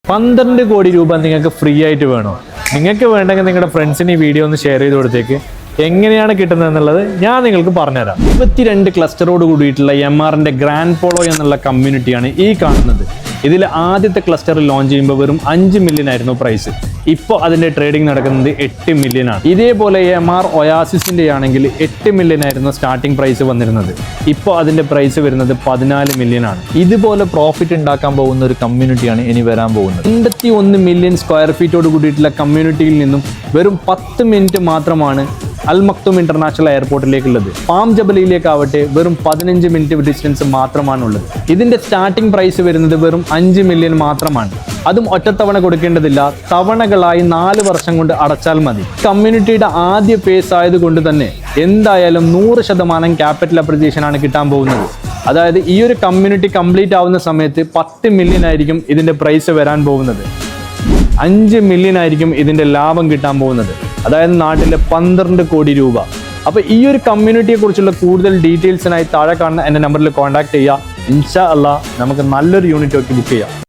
12 കോടി രൂപ നിങ്ങൾക്ക് ഫ്രീ ആയിട്ട് വേണോ? നിങ്ങൾക്ക് വേണ്ടെങ്കിൽ നിങ്ങളുടെ ഫ്രണ്ട്സിന് ഈ വീഡിയോ ഒന്ന് ഷെയർ ചെയ്ത് കൊടുത്തേക്ക്. എങ്ങനെയാണ് കിട്ടുന്നത് എന്നുള്ളത് ഞാൻ നിങ്ങൾക്ക് പറഞ്ഞുതരാം. 22 ക്ലസ്റ്ററോട് കൂടിയിട്ടുള്ള MRന്റെ ഗ്രാൻഡ് പോളോ എന്നുള്ള കമ്മ്യൂണിറ്റിയാണ് ഈ കാണുന്നത്. ഇതിൽ ആദ്യത്തെ ക്ലസ്റ്റർ ലോഞ്ച് ചെയ്യുമ്പോൾ വെറും 5 മില്യൺ ആയിരുന്നു പ്രൈസ്. ഇപ്പോൾ അതിൻ്റെ ട്രേഡിംഗ് നടക്കുന്നത് 8 മില്യൺ ആണ്. ഇതേപോലെ MR ഒയാസിസിൻ്റെ ആണെങ്കിൽ 8 മില്യൺ ആയിരുന്നു സ്റ്റാർട്ടിംഗ് പ്രൈസ് വന്നിരുന്നത്. ഇപ്പോൾ അതിൻ്റെ പ്രൈസ് വരുന്നത് 14 മില്യൺ ആണ്. ഇതുപോലെ പ്രോഫിറ്റ് ഉണ്ടാക്കാൻ പോകുന്ന ഒരു കമ്മ്യൂണിറ്റിയാണ് ഇനി വരാൻ പോകുന്നത്. 81 മില്യൺ സ്ക്വയർ ഫീറ്റോട് കൂടിയിട്ടുള്ള കമ്മ്യൂണിറ്റിയിൽ നിന്നും വെറും 10 മിനിറ്റ് മാത്രമാണ് അൽ മക്തും ഇന്റർനാഷണൽ എയർപോർട്ടിലേക്കുള്ളത്. പാം ജബലിയിലേക്കാവട്ടെ വെറും 15 മിനിറ്റ് ഡിസ്റ്റൻസ് മാത്രമാണുള്ളത്. ഇതിന്റെ സ്റ്റാർട്ടിംഗ് പ്രൈസ് വരുന്നത് വെറും 5 മില്യൺ മാത്രമാണ്. അതും ഒറ്റത്തവണ കൊടുക്കേണ്ടതില്ല, തവണകളായി 4 വർഷം കൊണ്ട് അടച്ചാൽ മതി. കമ്മ്യൂണിറ്റിയുടെ ആദ്യ ഫേസ് ആയതുകൊണ്ട് തന്നെ എന്തായാലും 100% ക്യാപിറ്റൽ അപ്രിസിയേഷൻ ആണ് കിട്ടാൻ പോകുന്നത്. അതായത് ഈ ഒരു കമ്മ്യൂണിറ്റി കംപ്ലീറ്റ് ആവുന്ന സമയത്ത് 10 മില്യൺ ആയിരിക്കും ഇതിന്റെ പ്രൈസ് വരാൻ പോകുന്നത്. 5 മില്യൺ ആയിരിക്കും ഇതിന്റെ ലാഭം കിട്ടാൻ പോകുന്നത്. അതായത് നാട്ടിലെ 12 കോടി രൂപ. അപ്പോൾ ഈ ഒരു കമ്മ്യൂണിറ്റിയെ കുറിച്ചുള്ള കൂടുതൽ ഡീറ്റെയിൽസിനായി താഴെ കാണുന്ന എൻ്റെ നമ്പറിൽ കോൺടാക്ട് ചെയ്യുക. ഇൻഷാ അല്ലാഹ് നമുക്ക് നല്ലൊരു യൂണിറ്റ് ഒക്കെ ബുക്ക് ചെയ്യാം.